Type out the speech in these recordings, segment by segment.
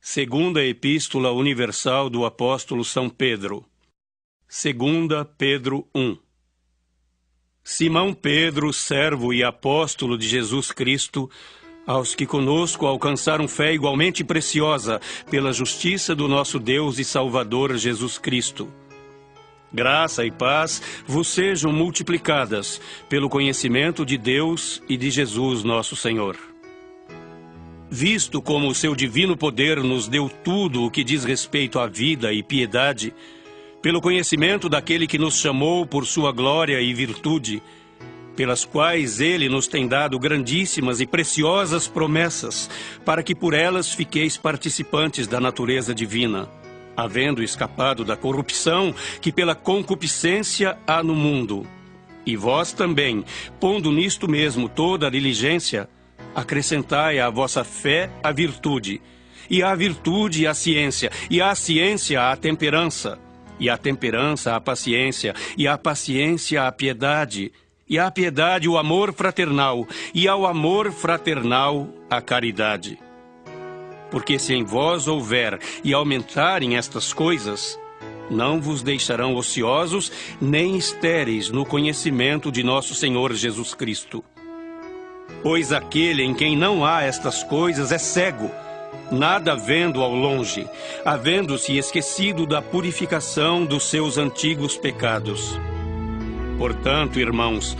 Segunda Epístola Universal do Apóstolo São Pedro. 2 Pedro 1. Simão Pedro, servo e apóstolo de Jesus Cristo, aos que conosco alcançaram fé igualmente preciosa pela justiça do nosso Deus e Salvador Jesus Cristo. Graça e paz vos sejam multiplicadas pelo conhecimento de Deus e de Jesus nosso Senhor. Visto como o seu divino poder nos deu tudo o que diz respeito à vida e piedade, pelo conhecimento daquele que nos chamou por sua glória e virtude, pelas quais ele nos tem dado grandíssimas e preciosas promessas, para que por elas fiqueis participantes da natureza divina, havendo escapado da corrupção que pela concupiscência há no mundo. E vós também, pondo nisto mesmo toda a diligência, acrescentai à vossa fé a virtude, e à virtude a ciência, e à ciência a temperança, e à temperança a paciência, e à paciência a piedade, e à piedade o amor fraternal, e ao amor fraternal a caridade. Porque se em vós houver e aumentarem estas coisas, não vos deixarão ociosos nem estéreis no conhecimento de nosso Senhor Jesus Cristo. Pois aquele em quem não há estas coisas é cego, nada vendo ao longe, havendo-se esquecido da purificação dos seus antigos pecados. Portanto, irmãos,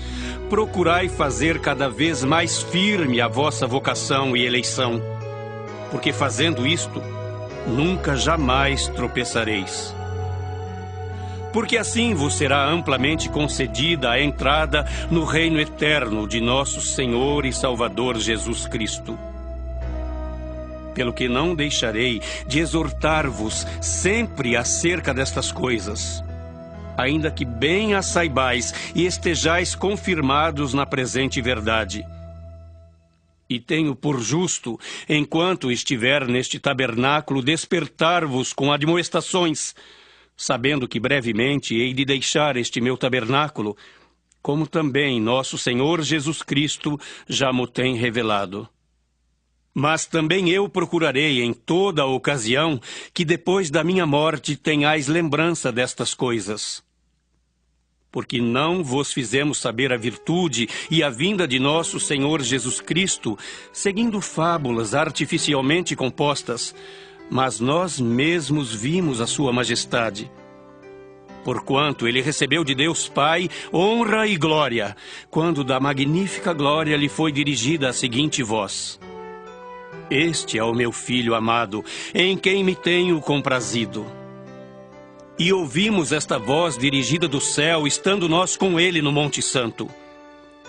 procurai fazer cada vez mais firme a vossa vocação e eleição, porque fazendo isto, nunca jamais tropeçareis. Porque assim vos será amplamente concedida a entrada no reino eterno de nosso Senhor e Salvador Jesus Cristo. Pelo que não deixarei de exortar-vos sempre acerca destas coisas, ainda que bem as saibais e estejais confirmados na presente verdade. E tenho por justo, enquanto estiver neste tabernáculo, despertar-vos com admoestações, sabendo que brevemente hei de deixar este meu tabernáculo, como também nosso Senhor Jesus Cristo já mo tem revelado. Mas também eu procurarei em toda a ocasião que depois da minha morte tenhais lembrança destas coisas. Porque não vos fizemos saber a virtude e a vinda de nosso Senhor Jesus Cristo, seguindo fábulas artificialmente compostas, mas nós mesmos vimos a sua majestade. Porquanto ele recebeu de Deus Pai honra e glória, quando da magnífica glória lhe foi dirigida a seguinte voz: Este é o meu Filho amado, em quem me tenho comprazido. E ouvimos esta voz dirigida do céu, estando nós com ele no Monte Santo.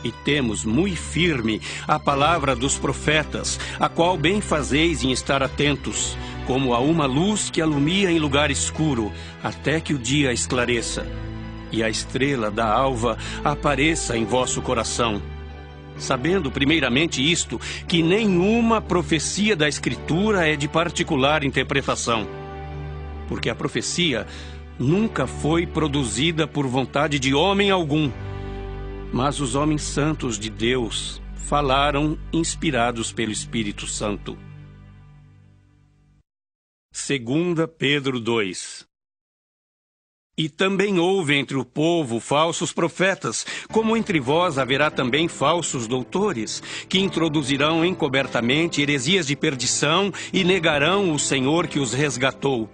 E temos muito firme a palavra dos profetas, a qual bem fazeis em estar atentos, como a uma luz que alumia em lugar escuro, até que o dia esclareça, e a estrela da alva apareça em vosso coração. Sabendo primeiramente isto, que nenhuma profecia da Escritura é de particular interpretação, porque a profecia nunca foi produzida por vontade de homem algum, mas os homens santos de Deus falaram inspirados pelo Espírito Santo. 2 Pedro 2. E também houve entre o povo falsos profetas, como entre vós haverá também falsos doutores, que introduzirão encobertamente heresias de perdição e negarão o Senhor que os resgatou,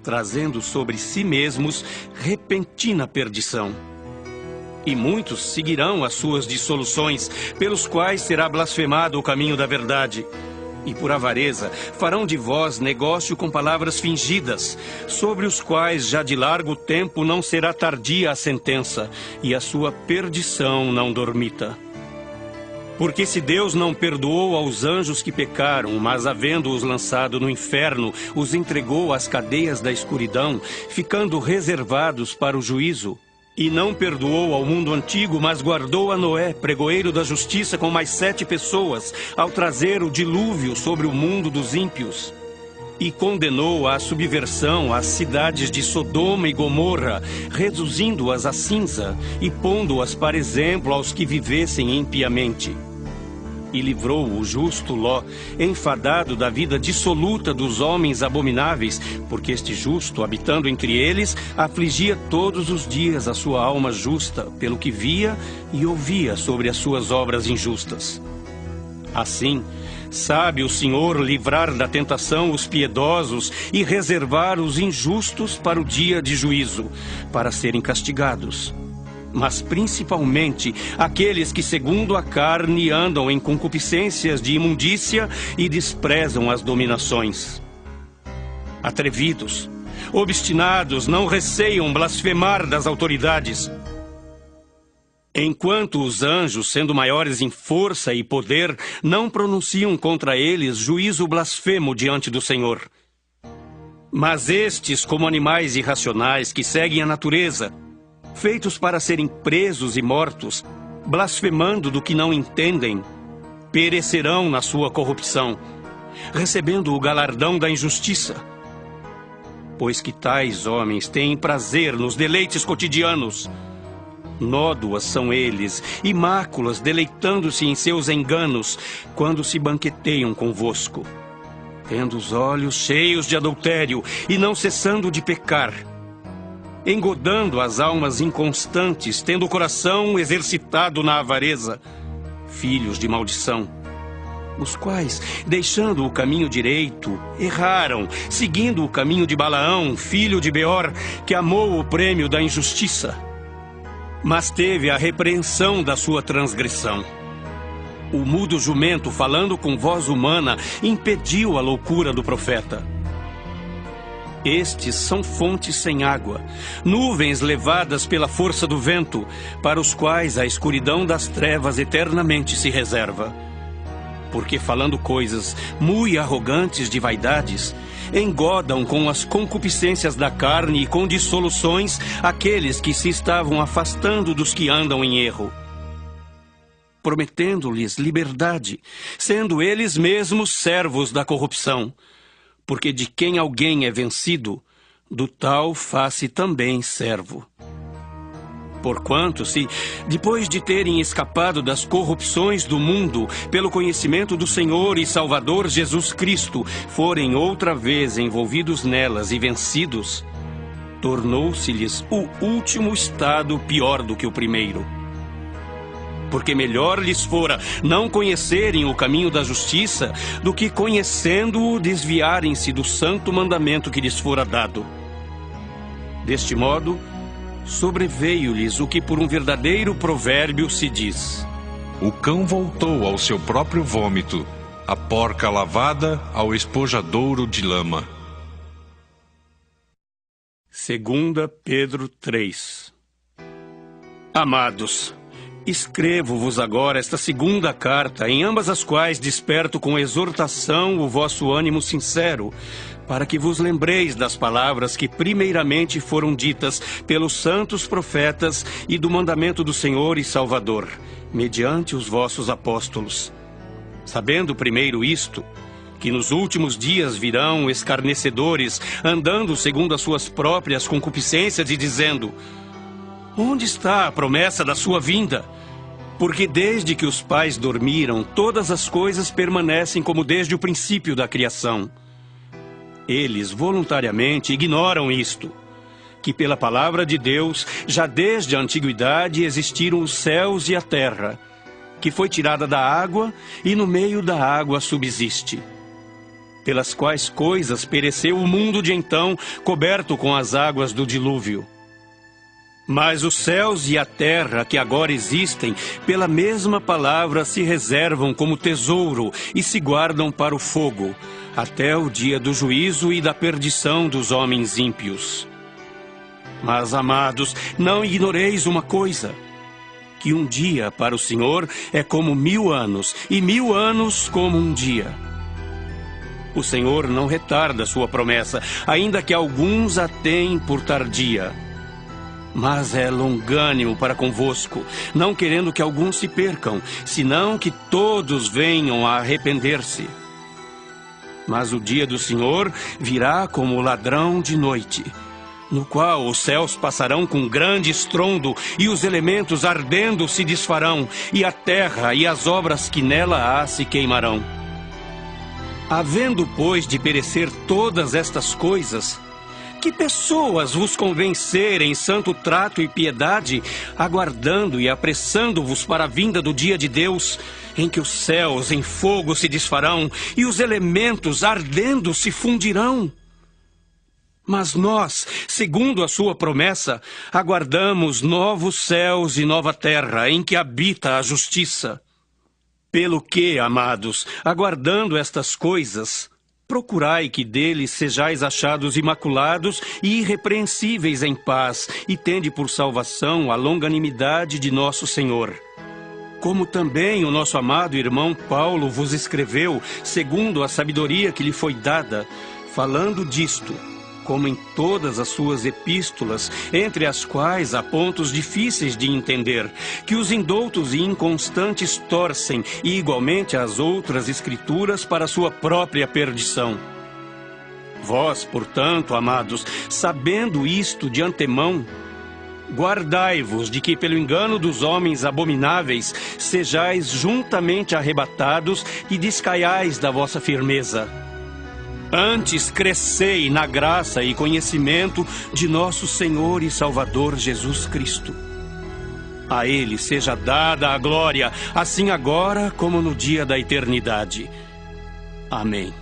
trazendo sobre si mesmos repentina perdição. E muitos seguirão as suas dissoluções, pelos quais será blasfemado o caminho da verdade. E por avareza farão de vós negócio com palavras fingidas, sobre os quais já de largo tempo não será tardia a sentença, e a sua perdição não dormita. Porque se Deus não perdoou aos anjos que pecaram, mas havendo-os lançado no inferno, os entregou às cadeias da escuridão, ficando reservados para o juízo, e não perdoou ao mundo antigo, mas guardou a Noé, pregoeiro da justiça, com mais 7 pessoas, ao trazer o dilúvio sobre o mundo dos ímpios. E condenou à subversão as cidades de Sodoma e Gomorra, reduzindo-as a cinza e pondo-as para exemplo aos que vivessem impiamente. e livrou o justo Ló, enfadado da vida dissoluta dos homens abomináveis, porque este justo, habitando entre eles, afligia todos os dias a sua alma justa, pelo que via e ouvia sobre as suas obras injustas. Assim, sabe o Senhor livrar da tentação os piedosos e reservar os injustos para o dia de juízo, para serem castigados. Mas principalmente aqueles que, segundo a carne, andam em concupiscências de imundícia e desprezam as dominações. Atrevidos, obstinados, não receiam blasfemar das autoridades. Enquanto os anjos, sendo maiores em força e poder, não pronunciam contra eles juízo blasfemo diante do Senhor. Mas estes, como animais irracionais que seguem a natureza, feitos para serem presos e mortos, blasfemando do que não entendem, perecerão na sua corrupção, recebendo o galardão da injustiça. Pois que tais homens têm prazer nos deleites cotidianos. Nódoas são eles, e máculas, deleitando-se em seus enganos, quando se banqueteiam convosco, tendo os olhos cheios de adultério e não cessando de pecar, engodando as almas inconstantes, tendo o coração exercitado na avareza, filhos de maldição, os quais, deixando o caminho direito, erraram, seguindo o caminho de Balaão, filho de Beor, que amou o prêmio da injustiça, mas teve a repreensão da sua transgressão. O mudo jumento, falando com voz humana, impediu a loucura do profeta. Estes são fontes sem água, nuvens levadas pela força do vento, para os quais a escuridão das trevas eternamente se reserva. Porque falando coisas muito arrogantes de vaidades, engodam com as concupiscências da carne e com dissoluções aqueles que se estavam afastando dos que andam em erro, prometendo-lhes liberdade, sendo eles mesmos servos da corrupção. Porque de quem alguém é vencido, do tal faz-se também servo. Porquanto, se, depois de terem escapado das corrupções do mundo, pelo conhecimento do Senhor e Salvador Jesus Cristo, forem outra vez envolvidos nelas e vencidos, tornou-se-lhes o último estado pior do que o primeiro. Porque melhor lhes fora não conhecerem o caminho da justiça, do que conhecendo-o desviarem-se do santo mandamento que lhes fora dado. Deste modo, sobreveio-lhes o que por um verdadeiro provérbio se diz: o cão voltou ao seu próprio vômito, a porca lavada ao espojadouro de lama. 2 Pedro 3. Amados, escrevo-vos agora esta segunda carta, em ambas as quais desperto com exortação o vosso ânimo sincero, para que vos lembreis das palavras que primeiramente foram ditas pelos santos profetas e do mandamento do Senhor e Salvador, mediante os vossos apóstolos. Sabendo primeiro isto, que nos últimos dias virão escarnecedores, andando segundo as suas próprias concupiscências e dizendo: onde está a promessa da sua vinda? Porque desde que os pais dormiram, todas as coisas permanecem como desde o princípio da criação. Eles voluntariamente ignoram isto, que pela palavra de Deus, já desde a antiguidade existiram os céus e a terra, que foi tirada da água e no meio da água subsiste, pelas quais coisas pereceu o mundo de então, coberto com as águas do dilúvio. Mas os céus e a terra que agora existem, pela mesma palavra se reservam como tesouro e se guardam para o fogo, até o dia do juízo e da perdição dos homens ímpios. Mas, amados, não ignoreis uma coisa, que um dia para o Senhor é como 1000 anos, e 1000 anos como um dia. O Senhor não retarda sua promessa, ainda que alguns a tenham por tardia, mas é longânimo para convosco, não querendo que alguns se percam, senão que todos venham a arrepender-se. Mas o dia do Senhor virá como ladrão de noite, no qual os céus passarão com grande estrondo, e os elementos ardendo se desfarão, e a terra e as obras que nela há se queimarão. Havendo, pois, de perecer todas estas coisas, que pessoas vos convencerem em santo trato e piedade, aguardando e apressando-vos para a vinda do dia de Deus, em que os céus em fogo se desfarão, e os elementos ardendo se fundirão? Mas nós, segundo a sua promessa, aguardamos novos céus e nova terra, em que habita a justiça. Pelo que, amados, aguardando estas coisas, procurai que deles sejais achados imaculados e irrepreensíveis em paz, e tende por salvação a longanimidade de nosso Senhor. Como também o nosso amado irmão Paulo vos escreveu, segundo a sabedoria que lhe foi dada, falando disto, como em todas as suas epístolas, entre as quais há pontos difíceis de entender, que os indoutos e inconstantes torcem, e igualmente as outras escrituras para sua própria perdição. Vós, portanto, amados, sabendo isto de antemão, guardai-vos de que pelo engano dos homens abomináveis sejais juntamente arrebatados e descaiais da vossa firmeza. Antes crescei na graça e conhecimento de nosso Senhor e Salvador Jesus Cristo. A Ele seja dada a glória, assim agora como no dia da eternidade. Amém.